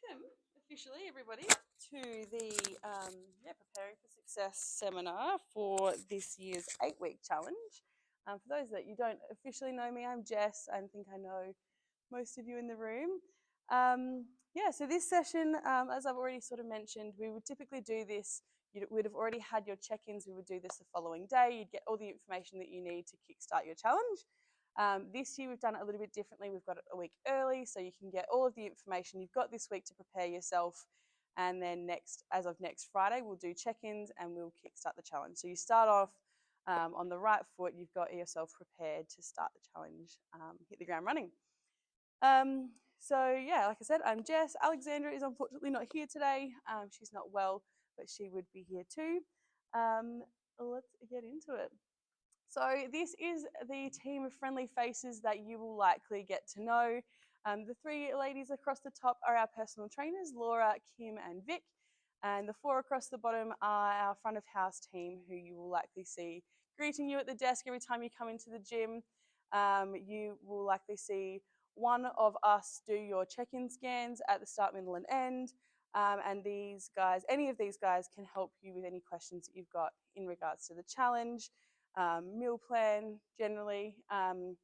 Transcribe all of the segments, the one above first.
Welcome officially, everybody, to the Preparing for Success seminar for this year's 8-week challenge. For those that you don't officially know me, I'm Jess. I think I know most of you in the room. So this session, as I've already sort of mentioned, we would typically do this. You would have already had your check-ins. We would do this the following day. You'd get all the information that you need to kickstart your challenge. This year we've done it a little bit differently. We've got it a week early, so you can get all of the information you've got this week to prepare yourself. And then as of next Friday, we'll do check-ins and we'll kickstart the challenge. So you start off on the right foot. You've got yourself prepared to start the challenge, hit the ground running. Like I said, I'm Jess. Alexandra is unfortunately not here today. She's not well, but she would be here too. Let's get into it. So this is the team of friendly faces that you will likely get to know. The three ladies across the top are our personal trainers, Laura, Kim and Vic. And the four across the bottom are our front of house team, who you will likely see greeting you at the desk every time you come into the gym. You will likely see one of us do your check-in scans at the start, middle and end. And these guys, any of these guys can help you with any questions that you've got in regards to the challenge. Meal plan generally, and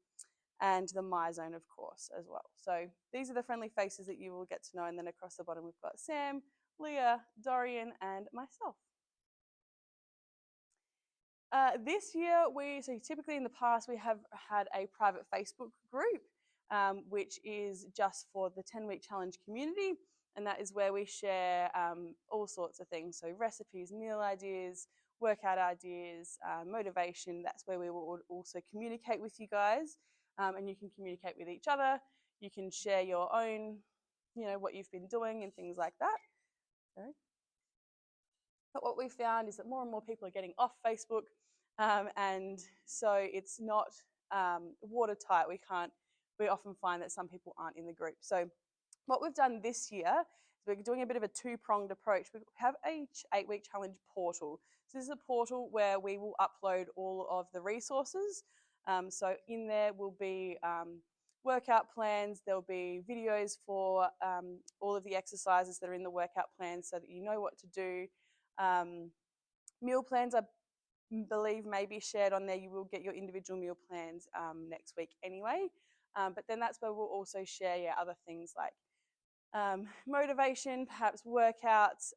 the My Zone, of course, as well. So these are the friendly faces that you will get to know. And then across the bottom, we've got Sam, Leah, Dorian, and myself. This year, so typically in the past, we have had a private Facebook group, which is just for the 10-week challenge community. And that is where we share all sorts of things. So recipes, meal ideas, workout ideas, motivation. That's where we will also communicate with you guys. And you can communicate with each other. You can share your own, what you've been doing and things like that. Sorry. But what we found is that more and more people are getting off Facebook. And so it's not watertight. We often find that some people aren't in the group. So what we've done this year is we're doing a bit of a two-pronged approach. We have a 8-week challenge portal. So this is a portal where we will upload all of the resources. So in there will be workout plans. There'll be videos for all of the exercises that are in the workout plan so that you know what to do. Meal plans, I believe, may be shared on there. You will get your individual meal plans next week anyway. But then that's where we'll also share other things like motivation, perhaps workouts,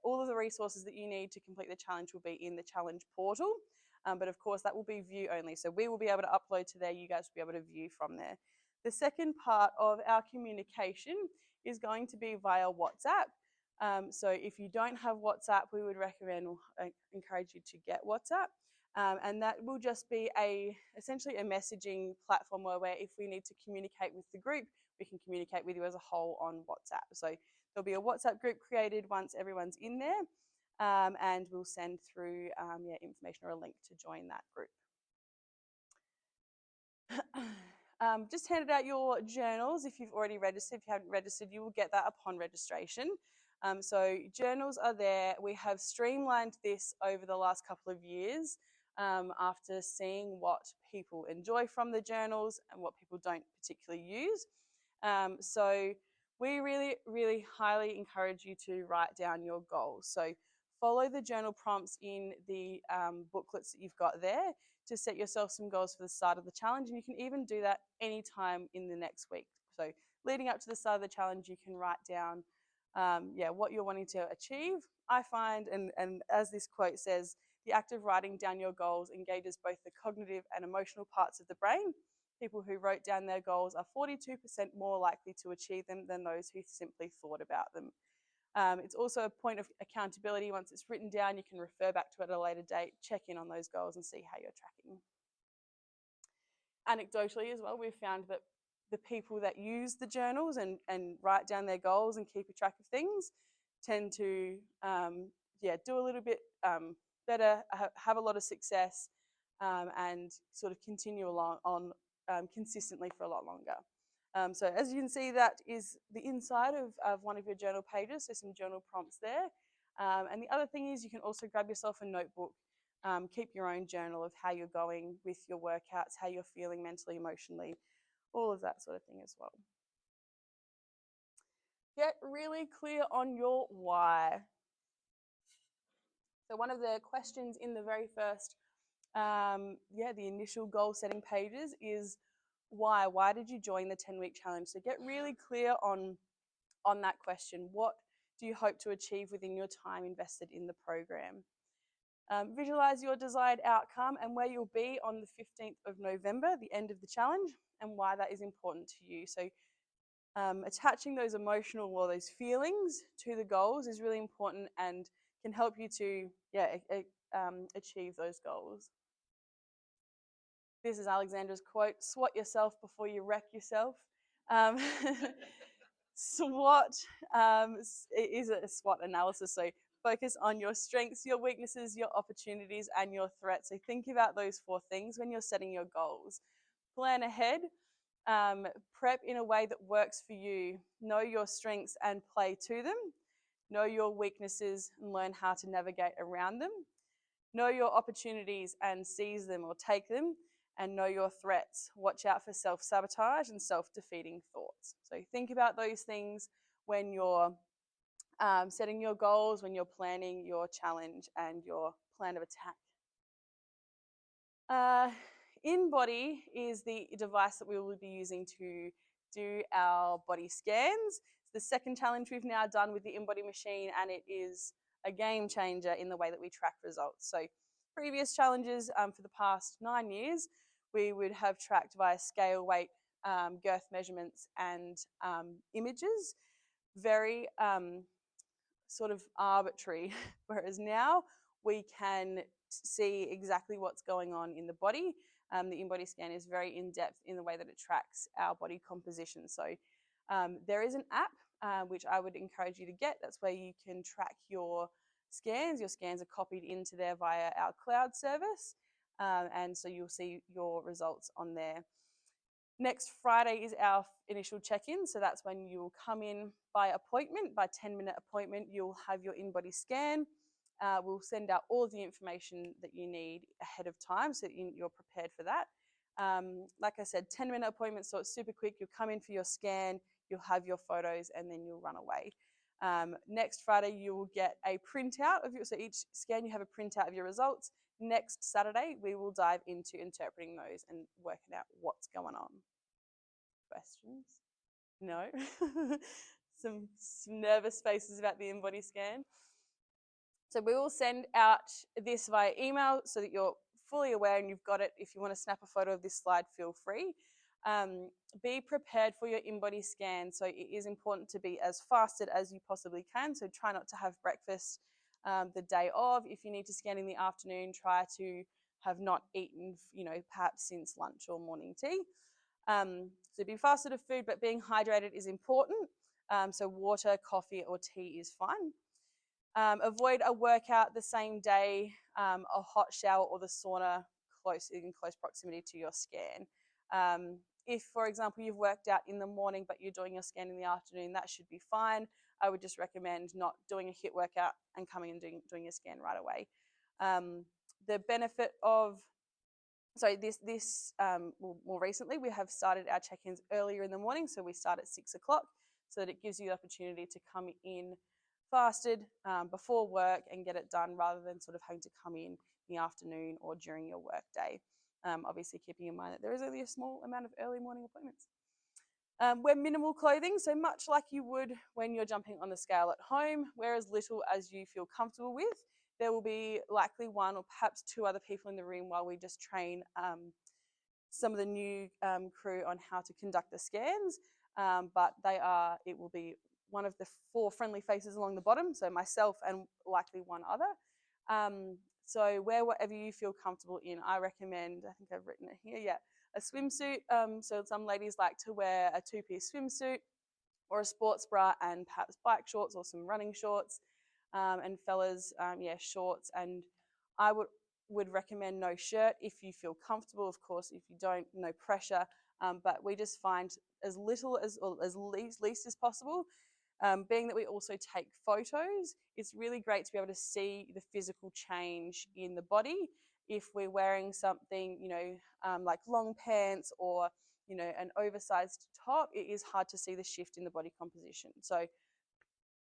all of the resources that you need to complete the challenge will be in the challenge portal. But of course, that will be view only. So we will be able to upload to there. You guys will be able to view from there. The second part of our communication is going to be via WhatsApp. So if you don't have WhatsApp, we would recommend or encourage you to get WhatsApp. And that will just be essentially a messaging platform where if we need to communicate with the group, we can communicate with you as a whole on WhatsApp. So there'll be a WhatsApp group created once everyone's in there, and we'll send through information or a link to join that group. Just handed out your journals if you've already registered. If you haven't registered, you will get that upon registration. So journals are there. We have streamlined this over the last couple of years after seeing what people enjoy from the journals and what people don't particularly use. So we really, really highly encourage you to write down your goals. So follow the journal prompts in the booklets that you've got there to set yourself some goals for the start of the challenge. And you can even do that anytime in the next week. So leading up to the start of the challenge, you can write down what you're wanting to achieve. I find, and as this quote says, the act of writing down your goals engages both the cognitive and emotional parts of the brain. People who wrote down their goals are 42% more likely to achieve them than those who simply thought about them. It's also a point of accountability. Once it's written down, you can refer back to it at a later date, check in on those goals and see how you're tracking. Anecdotally as well, we've found that the people that use the journals and write down their goals and keep a track of things tend to do a little bit better, have a lot of success, and sort of continue along on consistently for a lot longer. So as you can see, that is the inside of one of your journal pages, so some journal prompts there. And the other thing is you can also grab yourself a notebook, keep your own journal of how you're going with your workouts, how you're feeling mentally, emotionally, all of that sort of thing as well. Get really clear on your why. So one of the questions in the very first, the initial goal setting pages is why? Why did you join the 10-week challenge? So get really clear on that question. What do you hope to achieve within your time invested in the program? Visualize your desired outcome and where you'll be on the 15th of November, the end of the challenge, and why that is important to you. So attaching those emotional or those feelings to the goals is really important and can help you to achieve those goals. This is Alexandra's quote: "SWOT yourself before you wreck yourself." SWOT is a SWOT analysis. So focus on your strengths, your weaknesses, your opportunities, and your threats. So think about those 4 things when you're setting your goals. Plan ahead. Prep in a way that works for you. Know your strengths and play to them. Know your weaknesses and learn how to navigate around them. Know your opportunities and seize them or take them. And know your threats. Watch out for self-sabotage and self-defeating thoughts. So think about those things when you're setting your goals, when you're planning your challenge and your plan of attack. InBody is the device that we will be using to do our body scans. It's the second challenge we've now done with the InBody machine, and it is a game changer in the way that we track results. So previous challenges for the past 9 years, we would have tracked via scale, weight, girth measurements, and images. Very sort of arbitrary, whereas now we can see exactly what's going on in the body. The InBody scan is very in-depth in the way that it tracks our body composition. So there is an app which I would encourage you to get. That's where you can track your scans. Your scans are copied into there via our cloud service, and so you'll see your results on there. Next Friday is our initial check-in, so that's when you'll come in by appointment, by 10-minute appointment. You'll have your InBody scan. We'll send out all of the information that you need ahead of time so that you're prepared for that. Like I said, 10-minute appointment, so it's super quick. You'll come in for your scan, you'll have your photos, and then you'll run away. Next Friday, you will get a printout of your, so each scan you have a printout of your results. Next Saturday, we will dive into interpreting those and working out what's going on. Questions? No? some nervous faces about the InBody scan. So we will send out this via email so that you're fully aware and you've got it. If you want to snap a photo of this slide, feel free. Be prepared for your InBody scan. So it is important to be as fasted as you possibly can. So try not to have breakfast the day of. If you need to scan in the afternoon, try to have not eaten, perhaps since lunch or morning tea. So be fasted of food, but being hydrated is important. So water, coffee, or tea is fine. Avoid a workout the same day, a hot shower or the sauna in close proximity to your scan. If, for example, you've worked out in the morning but you're doing your scan in the afternoon, that should be fine. I would just recommend not doing a HIIT workout and coming and doing your scan right away. The benefit of, more recently, we have started our check-ins earlier in the morning, so we start at 6 o'clock, so that it gives you the opportunity to come in fasted before work and get it done rather than sort of having to come in the afternoon or during your work day. Obviously keeping in mind that there is only a small amount of early morning appointments. Wear minimal clothing, so much like you would when you're jumping on the scale at home. Wear as little as you feel comfortable with. There will be likely 1 or perhaps 2 other people in the room while we just train some of the new crew on how to conduct the scans, but it will be one of the 4 friendly faces along the bottom, so myself and likely 1 other. So wear whatever you feel comfortable in. I recommend, I think I've written it here, a swimsuit. So some ladies like to wear a 2-piece swimsuit or a sports bra and perhaps bike shorts or some running shorts. And fellas, shorts. And I would recommend no shirt if you feel comfortable. Of course, if you don't, no pressure. But we just find as little or as least as possible. Being that we also take photos, it's really great to be able to see the physical change in the body. If we're wearing something, like long pants or, an oversized top, it is hard to see the shift in the body composition. So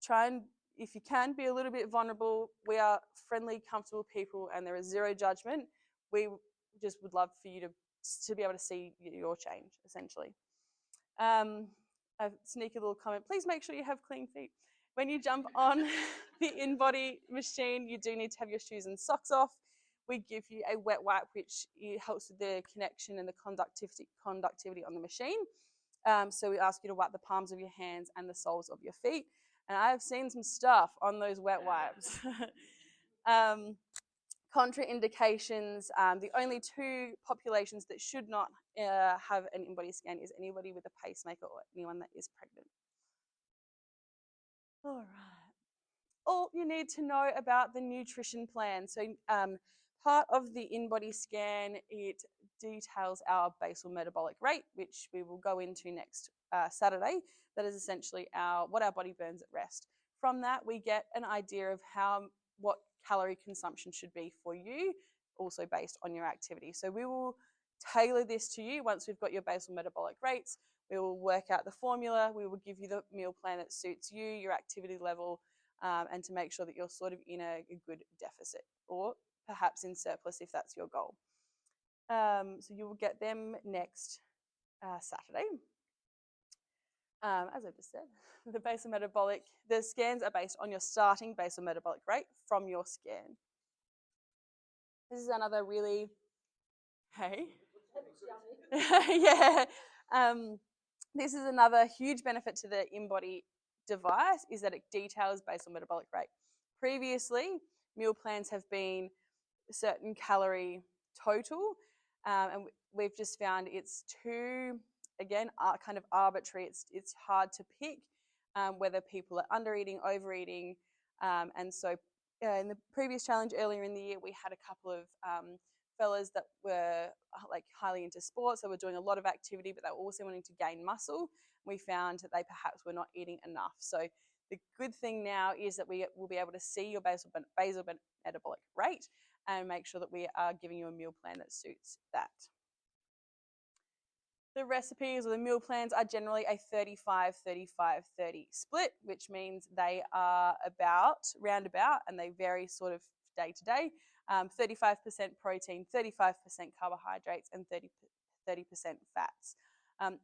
try and, if you can, be a little bit vulnerable. We are friendly, comfortable people, and there is zero judgment. We just would love for you to be able to see your change, essentially. A sneaky little comment, please make sure you have clean feet. When you jump on the InBody machine, you do need to have your shoes and socks off. We give you a wet wipe, which helps with the connection and the conductivity on the machine. So we ask you to wipe the palms of your hands and the soles of your feet. And I've seen some stuff on those wet wipes. Contraindications, the only two populations that should not have an InBody scan is anybody with a pacemaker or anyone that is pregnant. All right. All you need to know about the nutrition plan. So part of the InBody scan, it details our basal metabolic rate, which we will go into next Saturday. That is essentially what our body burns at rest. From that, we get an idea of what calorie consumption should be for you, also based on your activity. So we will tailor this to you once we've got your basal metabolic rates. We will work out the formula. We will give you the meal plan that suits you, your activity level, and to make sure that you're sort of in a good deficit, or perhaps in surplus if that's your goal. So you will get them next Saturday. As I just said, the scans are based on your starting basal metabolic rate from your scan. This is another really, hey? Yeah. This is another huge benefit to the InBody device, is that it details basal metabolic rate. Previously, meal plans have been a certain calorie total, and we've just found it's too, again, kind of arbitrary. It's hard to pick whether people are under eating, overeating, and so in the previous challenge earlier in the year, we had a couple of fellas that were like highly into sports. They were doing a lot of activity, but they were also wanting to gain muscle. We found that they perhaps were not eating enough. So the good thing now is that we will be able to see your basal metabolic rate and make sure that we are giving you a meal plan that suits that. The recipes or the meal plans are generally a 35-35-30 split, which means they are roundabout, and they vary sort of day to day. 35% protein, 35% carbohydrates, and 30% fats.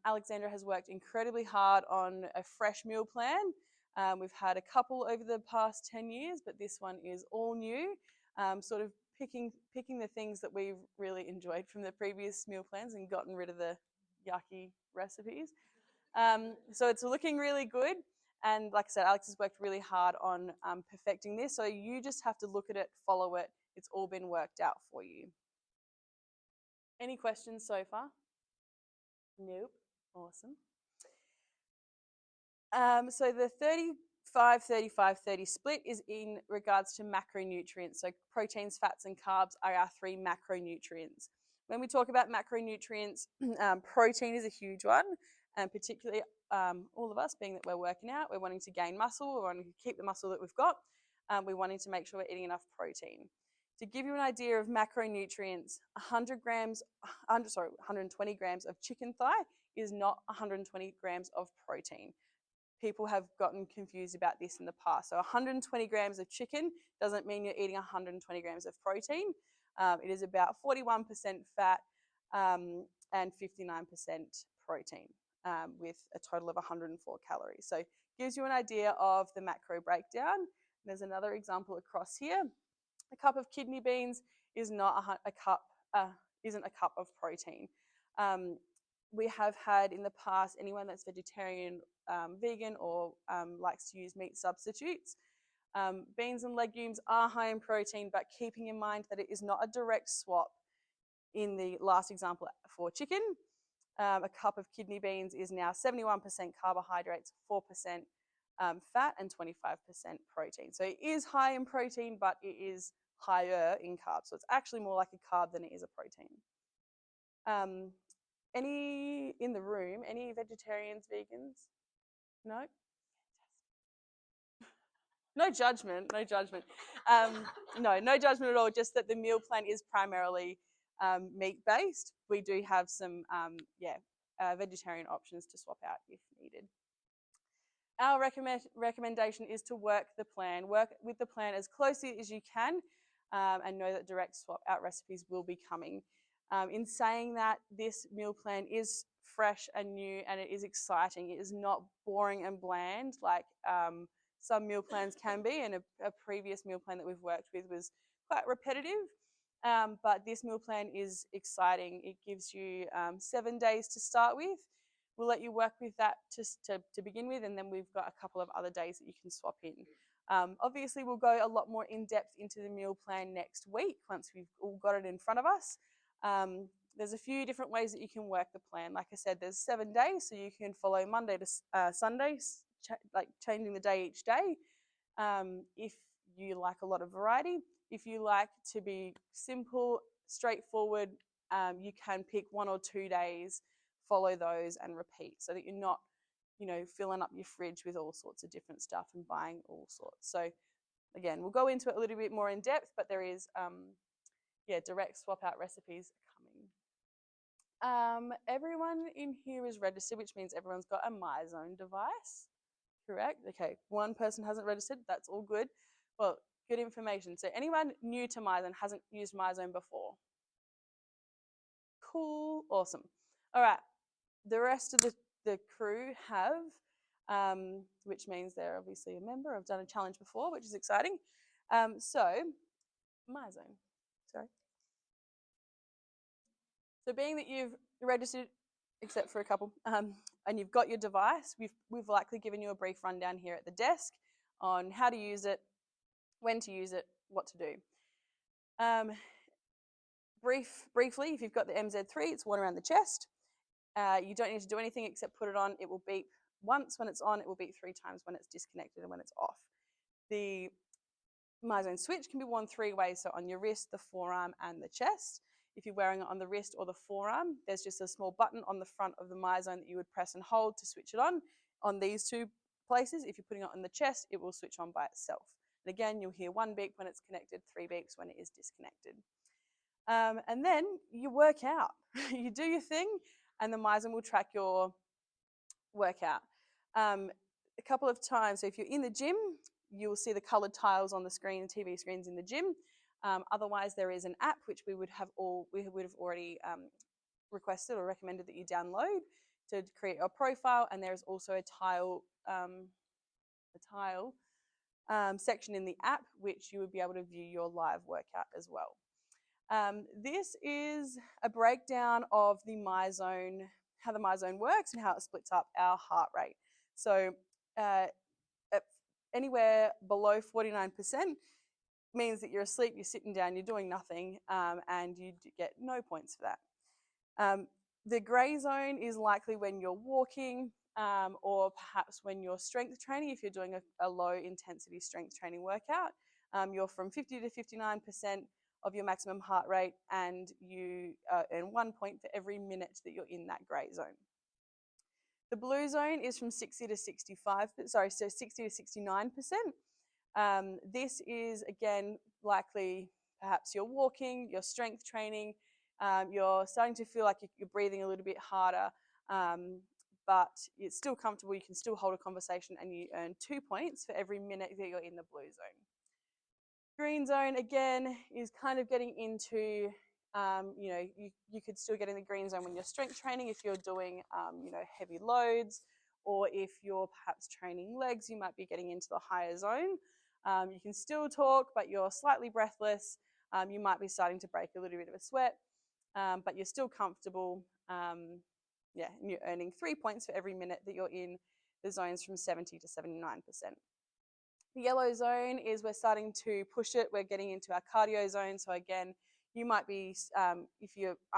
Alexandra has worked incredibly hard on a fresh meal plan. We've had a couple over the past 10 years, but this one is all new, sort of picking the things that we've really enjoyed from the previous meal plans and gotten rid of the yucky recipes. So it's looking really good. And like I said, Alex has worked really hard on perfecting this. So you just have to look at it, follow it. It's all been worked out for you. Any questions so far? Nope. Awesome. So the 35-35-30 split is in regards to macronutrients. So proteins, fats, and carbs are our three macronutrients. When we talk about macronutrients, protein is a huge one, and particularly all of us, being that we're working out, we're wanting to gain muscle, we're wanting to keep the muscle that we've got, we're wanting to make sure we're eating enough protein. To give you an idea of macronutrients, 120 grams of chicken thigh is not 120 grams of protein. People have gotten confused about this in the past. So 120 grams of chicken doesn't mean you're eating 120 grams of protein. It is about 41% fat and 59% protein with a total of 104 calories. So it gives you an idea of the macro breakdown. There's another example across here. A cup of kidney beans is not isn't a cup of protein. We have had in the past anyone that's vegetarian, vegan, or likes to use meat substitutes. Beans and legumes are high in protein, but keeping in mind that it is not a direct swap. In the last example for chicken, a cup of kidney beans is now 71% carbohydrates, 4% fat, and 25% protein. So it is high in protein, but it is higher in carbs. So it's actually more like a carb than it is a protein. Any in the room, any vegetarians, vegans? No? No judgment, no judgment. No judgment at all, just that the meal plan is primarily meat-based. We do have some, vegetarian options to swap out if needed. our recommendation is to work with the plan as closely as you can, and know that direct swap out recipes will be coming. In saying that, this meal plan is fresh and new, and it is exciting. It is not boring and bland like some meal plans can be, and a previous meal plan that we've worked with was quite repetitive. But this meal plan is exciting. It gives you 7 days to start with. We'll let you work with that to begin with, and then we've got a couple of other days that you can swap in. Obviously, we'll go a lot more in depth into the meal plan next week once we've all got it in front of us. There's a few different ways that you can work the plan. Like I said, there's 7 days, so you can follow Monday to Sunday, like changing the day each day. If you like a lot of variety, if you like to be simple, straightforward, you can pick 1 or 2 days, follow those and repeat, so that you're not, filling up your fridge with all sorts of different stuff and buying all sorts. So again, we'll go into it a little bit more in depth, but there is, direct swap out recipes coming. Everyone in here is registered, which means everyone's got a MyZone device, correct? Okay, one person hasn't registered, that's all good. Well, good information. So anyone new to MyZone hasn't used MyZone before? Cool, awesome. All right, the rest of the crew have, which means they're obviously a member. I've done a challenge before, which is exciting. So MyZone, sorry. So being that you've registered, except for a couple, and you've got your device, we've likely given you a brief rundown here at the desk on how to use it, when to use it, what to do. Briefly, if you've got the MZ3, it's worn around the chest. You don't need to do anything except put it on. It will beep once when it's on. It will beep 3 times when it's disconnected and when it's off. The MyZone switch can be worn 3 ways, so on your wrist, the forearm, and the chest. If you're wearing it on the wrist or the forearm, there's just a small button on the front of the MyZone that you would press and hold to switch it on these 2 places. If you're putting it on the chest, it will switch on by itself. And again, you'll hear 1 beep when it's connected, 3 beeps when it is disconnected. And then you work out. You do your thing, and the MyZone will track your workout. A couple of times, so if you're in the gym, you'll see the coloured tiles on the screen, TV screens in the gym. Otherwise, there is an app which we would have already requested or recommended that you download to create your profile, and there is also a tile section in the app which you would be able to view your live workout as well. This is a breakdown of the MyZone, how the MyZone works and how it splits up our heart rate. So anywhere below 49% means that you're asleep, you're sitting down, you're doing nothing, and you get no points for that. The grey zone is likely when you're walking, or perhaps when you're strength training. If you're doing a low intensity strength training workout, you're from 50 to 59% of your maximum heart rate, and you earn 1 point for every minute that you're in that grey zone. The blue zone is from 60 to 69%. This is, again, likely perhaps you're walking, you're strength training, you're starting to feel like you're breathing a little bit harder, but it's still comfortable. You can still hold a conversation, and you earn 2 points for every minute that you're in the blue zone. Green zone, again, is kind of getting into, you could still get in the green zone when you're strength training if you're doing, heavy loads, or if you're perhaps training legs, you might be getting into the higher zone. You can still talk, but you're slightly breathless. You might be starting to break a little bit of a sweat, but you're still comfortable. And you're earning 3 points for every minute that you're in the zones from 70 to 79%. The yellow zone is we're starting to push it. We're getting into our cardio zone. So again, you might be, I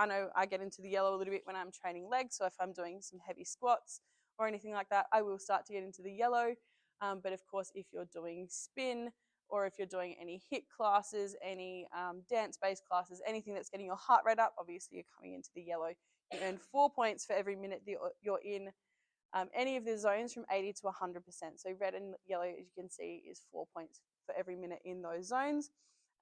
know I get into the yellow a little bit when I'm training legs. So if I'm doing some heavy squats or anything like that, I will start to get into the yellow. But of course, if you're doing spin, or if you're doing any HIIT classes, any dance-based classes, anything that's getting your heart rate up, obviously you're coming into the yellow. You earn 4 points for every minute that you're in any of the zones from 80 to 100%. So red and yellow, as you can see, is 4 points for every minute in those zones.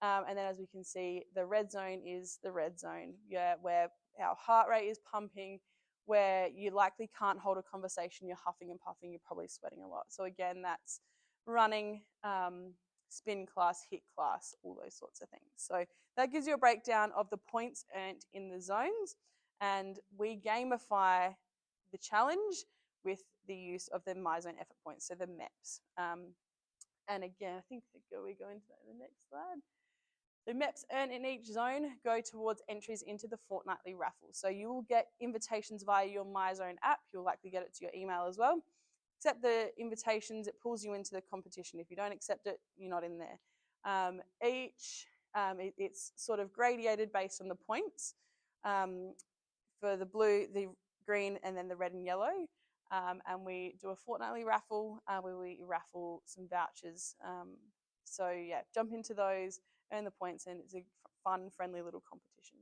And then as we can see, the red zone is the red zone, where our heart rate is pumping, where you likely can't hold a conversation, you're huffing and puffing, you're probably sweating a lot. So again, that's running, spin class, HIIT class, all those sorts of things. So that gives you a breakdown of the points earned in the zones, and we gamify the challenge with the use of the MyZone effort points, so the MEPs. And again, I think we go into that in the next slide. The MEPs earned in each zone go towards entries into the fortnightly raffle. So you will get invitations via your MyZone app. You'll likely get it to your email as well. Accept the invitations, it pulls you into the competition. If you don't accept it, you're not in there. It's sort of gradated based on the points for the blue, the green, and then the red and yellow. And we do a fortnightly raffle where we raffle some vouchers. So yeah, jump into those, earn the points, and it's a fun, friendly little competition.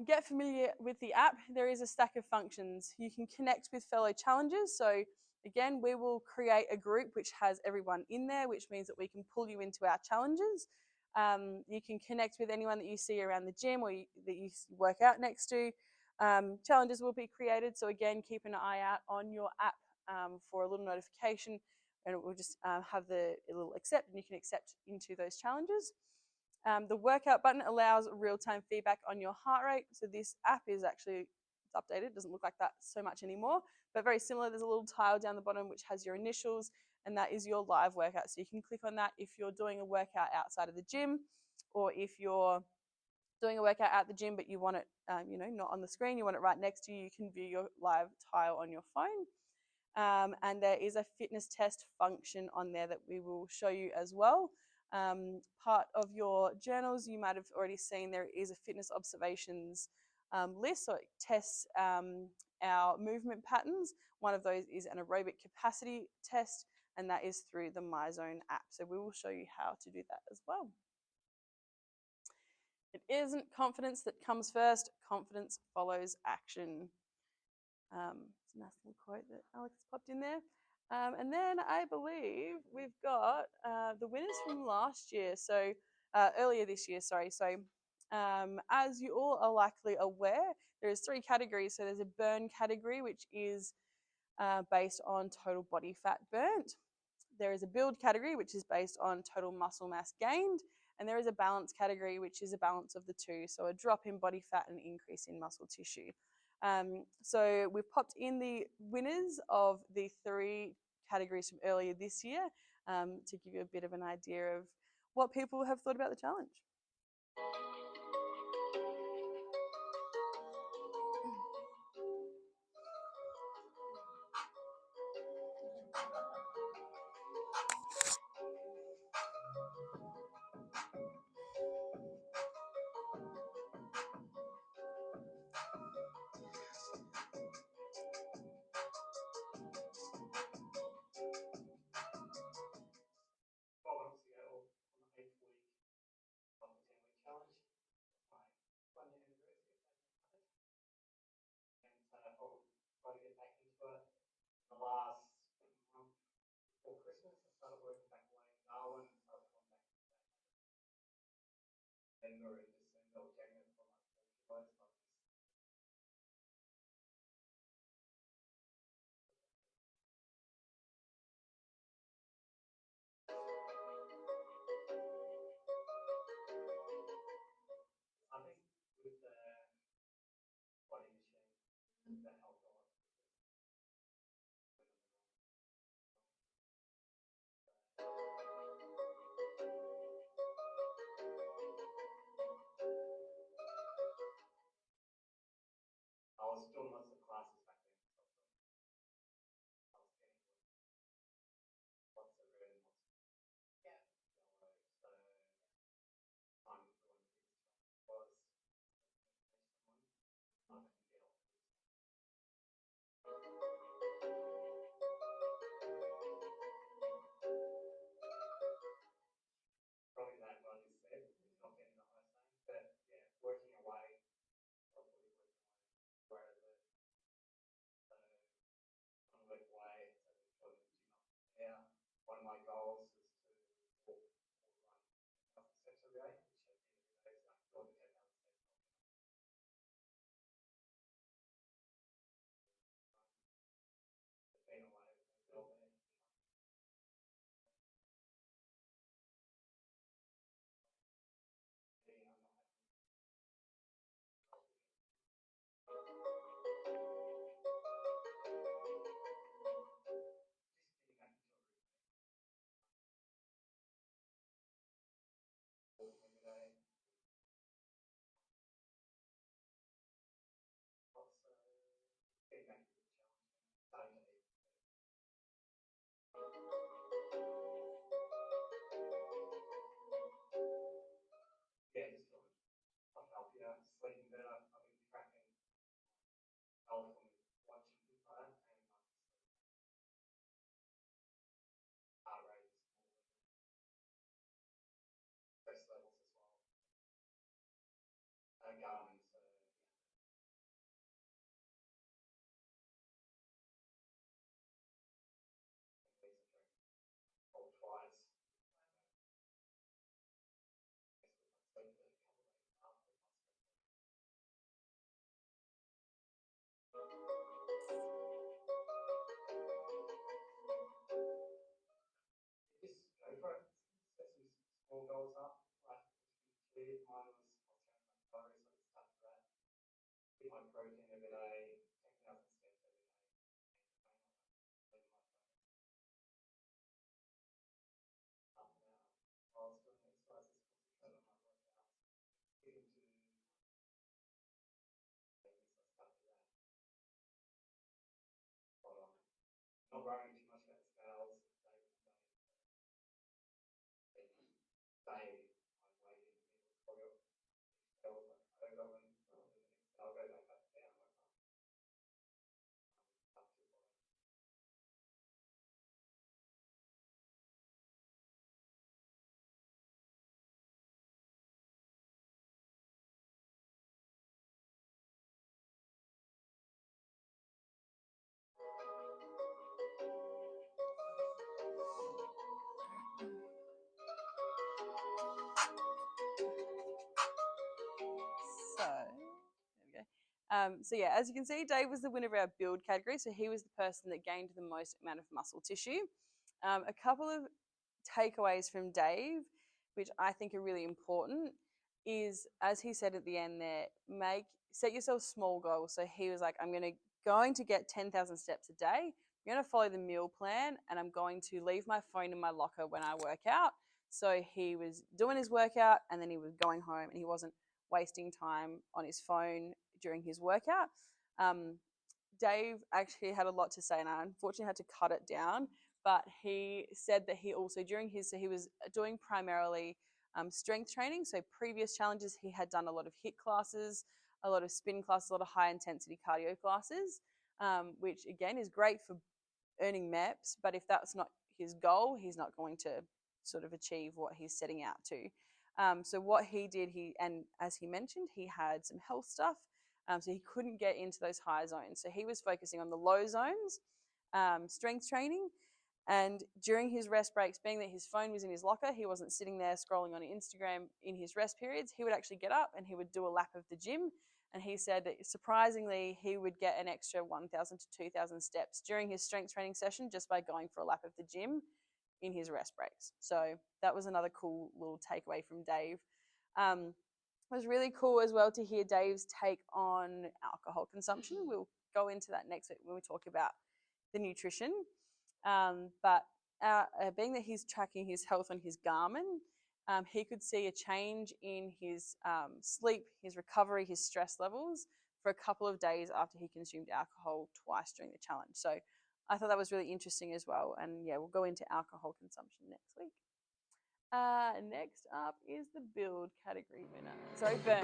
Get familiar with the app. There is a stack of functions. You can connect with fellow challengers. So again, we will create a group which has everyone in there, which means that we can pull you into our challenges. You can connect with anyone that you see around the gym or that you work out next to. Challenges will be created. So again, keep an eye out on your app for a little notification, and it will just have the little accept, and you can accept into those challenges. The workout button allows real-time feedback on your heart rate. So this app is actually, it's updated. It doesn't look like that so much anymore, but very similar. There's a little tile down the bottom which has your initials, and that is your live workout. So you can click on that if you're doing a workout outside of the gym, or if you're doing a workout at the gym but you want it, not on the screen, you want it right next to you, you can view your live tile on your phone. And there is a fitness test function on there that we will show you as well. Part of your journals, you might have already seen there is a fitness observations list, so it tests our movement patterns. One of those is an aerobic capacity test, and that is through the MyZone app. So we will show you how to do that as well. It isn't confidence that comes first, confidence follows action. It's a nice little quote that Alex popped in there. And then I believe we've got the winners from last year, so earlier this year, sorry. So as you all are likely aware, there's 3 categories. So there's a burn category, which is based on total body fat burnt. There is a build category, which is based on total muscle mass gained. And there is a balance category, which is a balance of the two. So a drop in body fat and an increase in muscle tissue. So we've popped in the winners of the 3 categories from earlier this year to give you a bit of an idea of what people have thought about the challenge. So, there we go. So yeah, as you can see, Dave was the winner of our build category. So he was the person that gained the most amount of muscle tissue. A couple of takeaways from Dave, which I think are really important, is as he said at the end there, set yourself small goals. So he was like, I'm going to get 10,000 steps a day. I'm going to follow the meal plan, and I'm going to leave my phone in my locker when I work out. So he was doing his workout, and then he was going home, and he wasn't wasting time on his phone during his workout. Dave actually had a lot to say, and I unfortunately had to cut it down. But he said that he also, so he was doing primarily strength training. So previous challenges, he had done a lot of HIIT classes, a lot of spin classes, a lot of high intensity cardio classes, which again is great for earning MEPS. But if that's not his goal, he's not going to sort of achieve what he's setting out to. So what he did, and as he mentioned, he had some health stuff. So he couldn't get into those high zones. So he was focusing on the low zones, strength training. And during his rest breaks, being that his phone was in his locker, he wasn't sitting there scrolling on Instagram in his rest periods. He would actually get up and he would do a lap of the gym. And he said that surprisingly, he would get an extra 1,000 to 2,000 steps during his strength training session just by going for a lap of the gym in his rest breaks. So that was another cool little takeaway from Dave. It was really cool as well to hear Dave's take on alcohol consumption. We'll go into that next week when we talk about the nutrition. But being that he's tracking his health on his Garmin, he could see a change in his sleep, his recovery, his stress levels for a couple of days after he consumed alcohol twice during the challenge. So I thought that was really interesting as well. And yeah, we'll go into alcohol consumption next week. Next up is the build category winner. Sorry, Burn.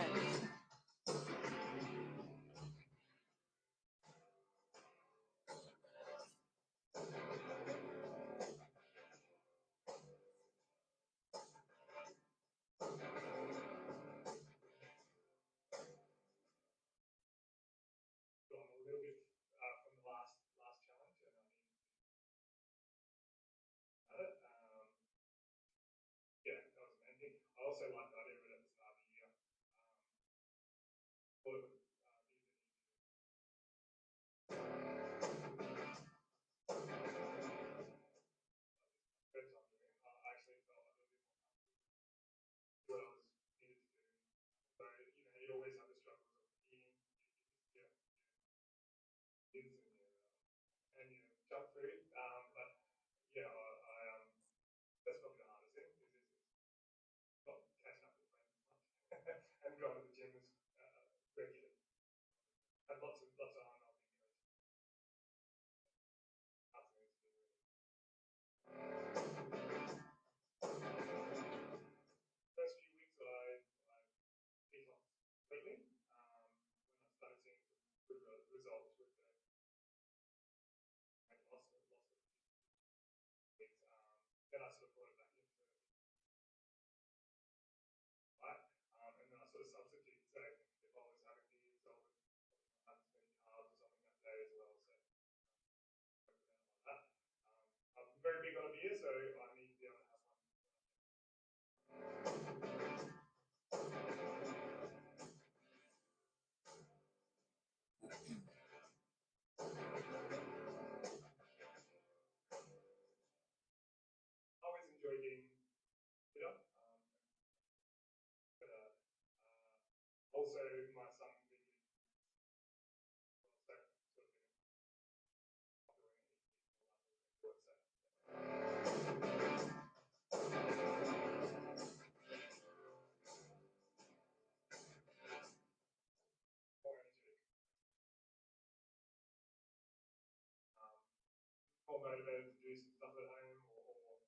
motivated to do some stuff at home or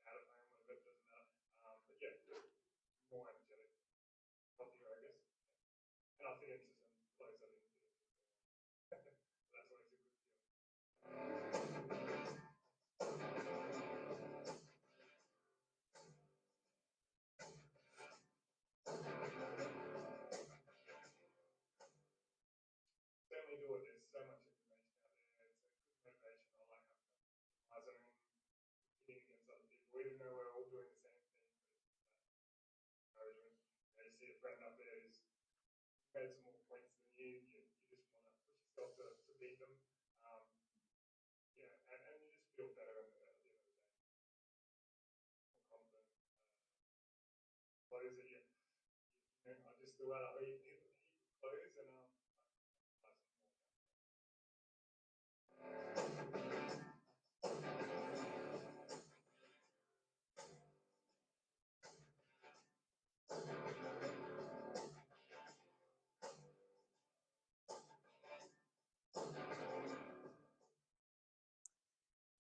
out of home, whatever, it doesn't matter. But yeah, just more energetic, healthier, I guess. And our thinning system flows that into the that's always a good feeling. Certainly do it. There's so much information out there. It's a good motivation. I like having my zone competing against other people, even though we're all doing the same thing. But it's encouragement. You see a friend up there who's made some more points than you just want to push yourself to beat them. Um, yeah, and you just feel better at the end of the day. More confident. Clothes that I just threw out a heap of clothes and buy some more.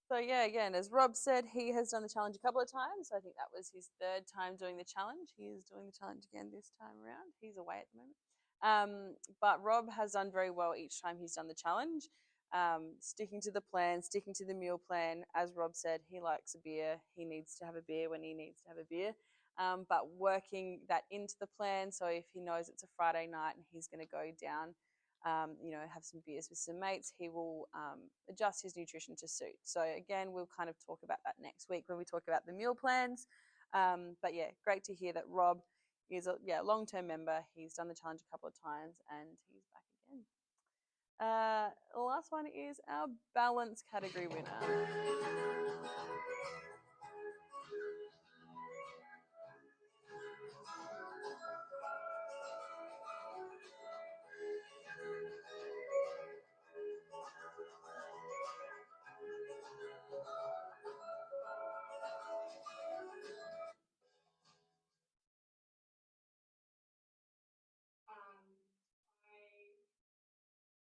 So yeah, again, as Rob said, he has done the challenge a couple of times. So I think that was his third time doing the challenge. He is doing the challenge again this time around. He's away at the moment. But Rob has done very well each time he's done the challenge. Sticking to the plan, sticking to the meal plan. As Rob said, he likes a beer. He needs to have a beer when he needs to have a beer. But working that into the plan. So if he knows it's a Friday night and he's going to go down have some beers with some mates, he will adjust his nutrition to suit. So again, we'll kind of talk about that next week when we talk about the meal plans. But yeah, great to hear that Rob is a long-term member. He's done the challenge a couple of times and he's back again. The last one is our balance category winner.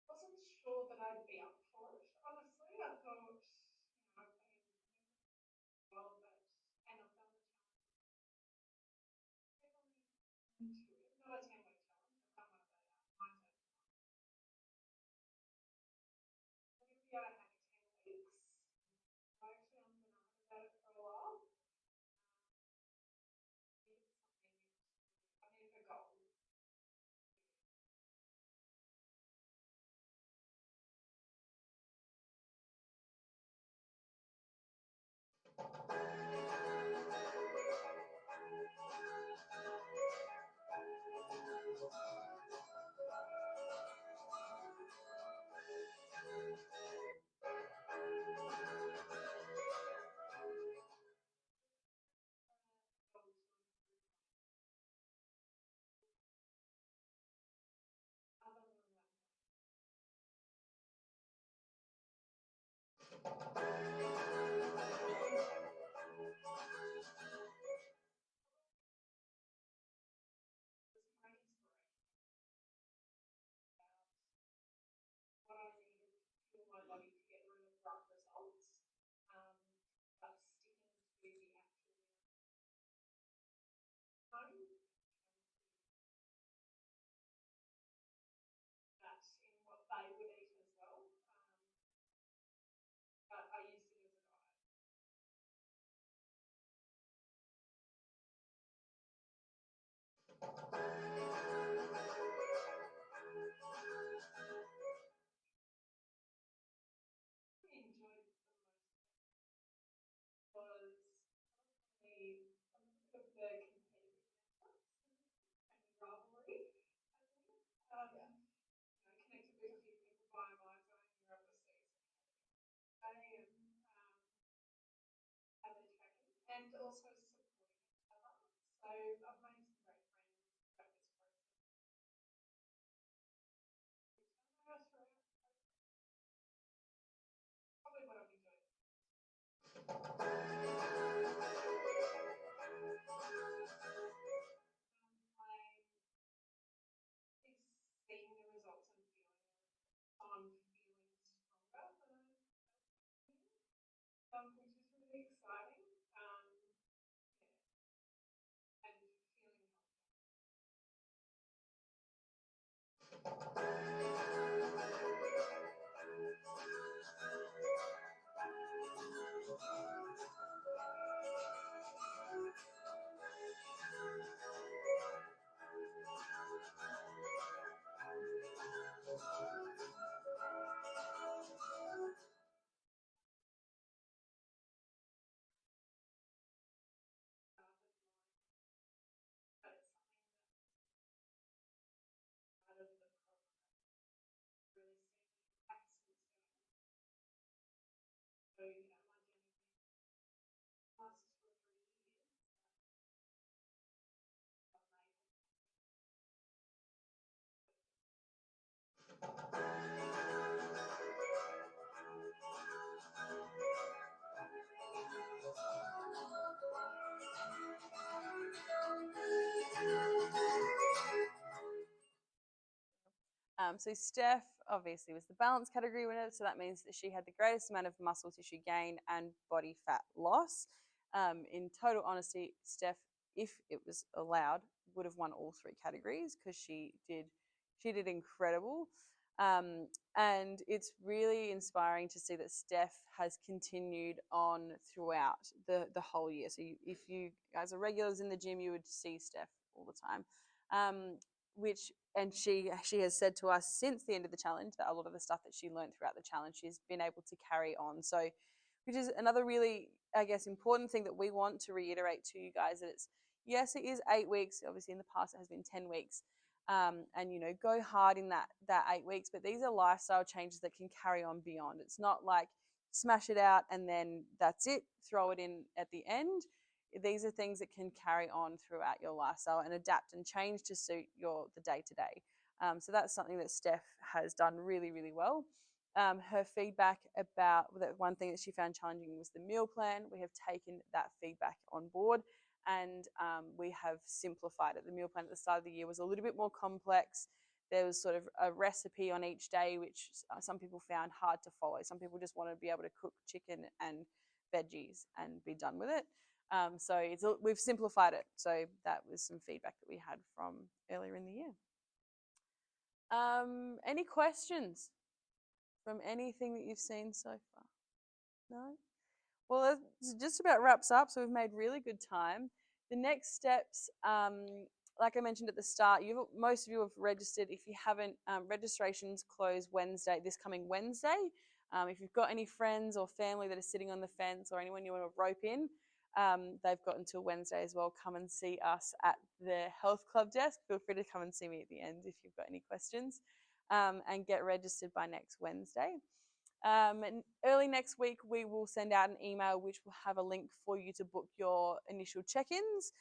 I wasn't sure that I'd be up for it, honestly. I thought, So Steph obviously was the balance category winner, so that means that she had the greatest amount of muscle tissue gain and body fat loss. In total honesty, Steph, if it was allowed, would have won all three categories because she did incredible. And it's really inspiring to see that Steph has continued on throughout the whole year. So if you guys are regulars in the gym, you would see Steph all the time. She has said to us since the end of the challenge that a lot of the stuff that she learned throughout the challenge she's been able to carry on. So, which is another really, I guess, important thing that we want to reiterate to you guys, that it's, yes, it is 8 weeks. Obviously in the past it has been 10 weeks. And go hard in that 8 weeks, but these are lifestyle changes that can carry on beyond. It's not like smash it out and then that's it, throw it in at the end. These are things that can carry on throughout your lifestyle and adapt and change to suit the day to day. So that's something that Steph has done really, really well. Her feedback about the one thing that she found challenging was the meal plan. We have taken that feedback on board, and we have simplified it. The meal plan at the start of the year was a little bit more complex. There was sort of a recipe on each day, which some people found hard to follow. Some people just want to be able to cook chicken and veggies and be done with it. So we've simplified it. So that was some feedback that we had from earlier in the year. Any questions from anything that you've seen so far? No? Well, it just about wraps up. So we've made really good time. The next steps, like I mentioned at the start, most of you have registered. If you haven't, registrations close this coming Wednesday. If you've got any friends or family that are sitting on the fence or anyone you want to rope in, they've got until Wednesday as well. Come and see us at the Health Club desk. Feel free to come and see me at the end if you've got any questions, and get registered by next Wednesday. And early next week, we will send out an email which will have a link for you to book your initial check-ins.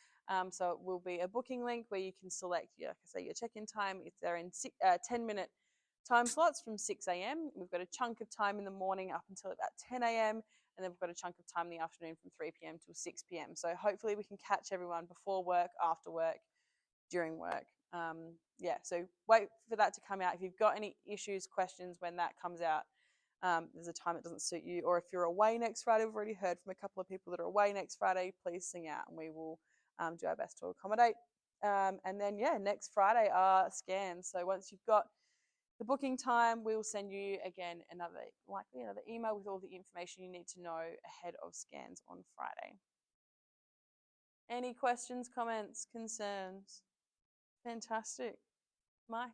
So it will be a booking link where you can select, like I say, your check-in time. If they're in 10-minute time slots from 6 a.m. We've got a chunk of time in the morning up until about 10 a.m. And then we've got a chunk of time in the afternoon from 3 p.m. till 6 p.m. So hopefully we can catch everyone before work, after work, during work. So wait for that to come out. If you've got any issues, questions when that comes out, there's a time that doesn't suit you, or if you're away next Friday, we've already heard from a couple of people that are away next Friday, please sing out and we will do our best to accommodate. And then, next Friday are scans. So once you've got the booking time, we will send you again another email with all the information you need to know ahead of scans on Friday. Any questions, comments, concerns? Fantastic. Mike?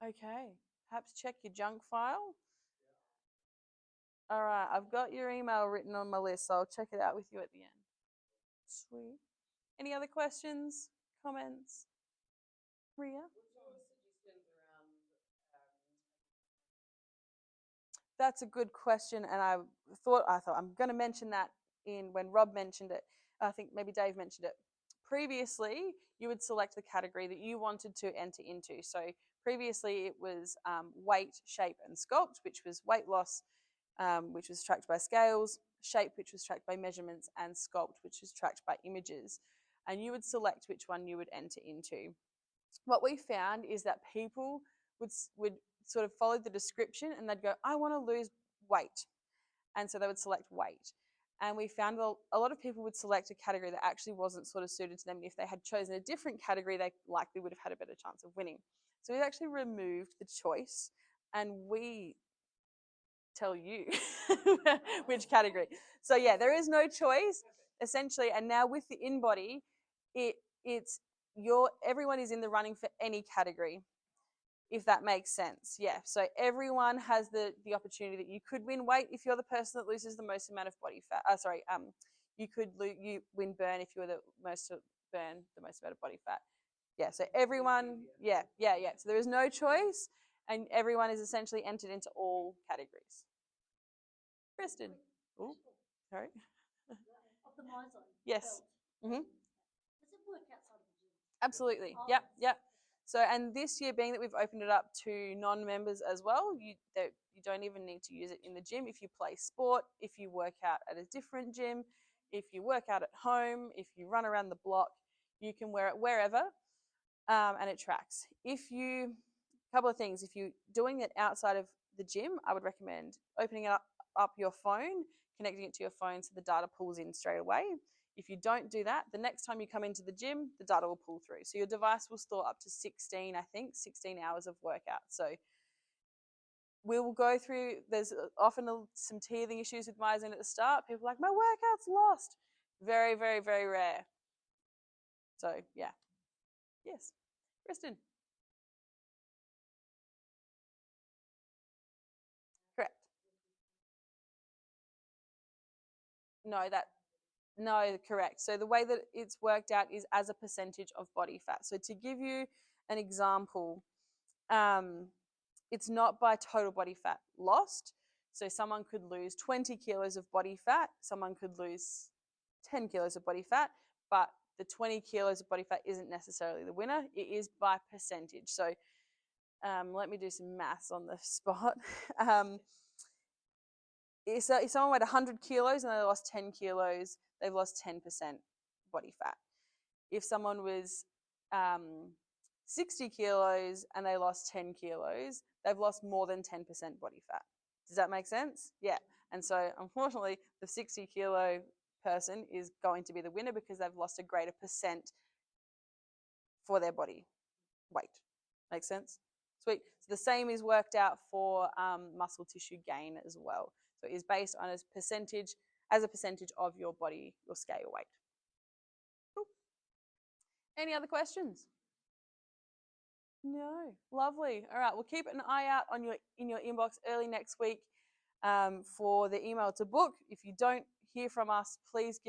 Okay. Perhaps check your junk file. All right, I've got your email written on my list, so I'll check it out with you at the end. Sweet. Any other questions, comments? Ria? That's a good question, and I thought I'm going to mention that when Rob mentioned it. I think maybe Dave mentioned it. Previously, you would select the category that you wanted to enter into. So previously, it was weight, shape, and sculpt, which was weight loss, which was tracked by scales, shape, which was tracked by measurements, and sculpt, which was tracked by images. And you would select which one you would enter into. What we found is that people would sort of follow the description and they'd go, I want to lose weight. And so they would select weight. And we found a lot of people would select a category that actually wasn't sort of suited to them. If they had chosen a different category, they likely would have had a better chance of winning. So we've actually removed the choice and we tell you which category. So there is no choice essentially. And now with the InBody, everyone is in the running for any category, if that makes sense. So everyone has the opportunity that you could win weight if you're the person that loses the most amount of body fat. You could win burn if you're the most to burn the most amount of body fat. So everyone, so there is no choice, and everyone is essentially entered into all categories. Kristen. Oh, sorry. Of the MyZone. Yes. Does it work outside of the gym? Absolutely. Oh, Yep. So, and this year, being that we've opened it up to non-members as well, you don't even need to use it in the gym. If you play sport, if you work out at a different gym, if you work out at home, if you run around the block, you can wear it wherever, and it tracks. Couple of things, if you're doing it outside of the gym, I would recommend opening up your phone, connecting it to your phone so the data pulls in straight away. If you don't do that, the next time you come into the gym, the data will pull through. So your device will store up to 16 hours of workout. So we will go through, there's often some teething issues with MyZone at the start. People are like, my workout's lost. Very, very, very rare. So yeah. Yes. Kristen. Correct. No, correct. So the way that it's worked out is as a percentage of body fat. So to give you an example, it's not by total body fat lost. So someone could lose 20 kilos of body fat, someone could lose 10 kilos of body fat, but the 20 kilos of body fat isn't necessarily the winner. It is by percentage. So let me do some maths on the spot. If someone weighed 100 kilos and they lost 10 kilos, they've lost 10% body fat. If someone was 60 kilos and they lost 10 kilos, they've lost more than 10% body fat. Does that make sense? Yeah. And so unfortunately, the 60 kilo person is going to be the winner because they've lost a greater percent for their body weight. Makes sense? Sweet. So the same is worked out for muscle tissue gain as well. So it is based on as a percentage of your body, your scale weight. Cool. Any other questions? No. Lovely. All right. We'll keep an eye out on in your inbox early next week for the email to book. If you don't hear from us, please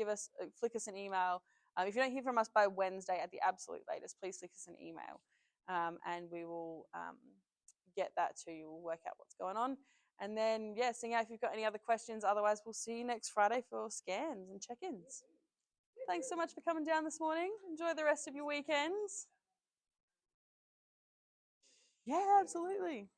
flick us an email. If you don't hear from us by Wednesday at the absolute latest, please flick us an email, and we will get that to you. We'll work out what's going on. And then, yeah, sing out if you've got any other questions. Otherwise, we'll see you next Friday for scans and check-ins. Thanks so much for coming down this morning. Enjoy the rest of your weekends. Yeah, absolutely.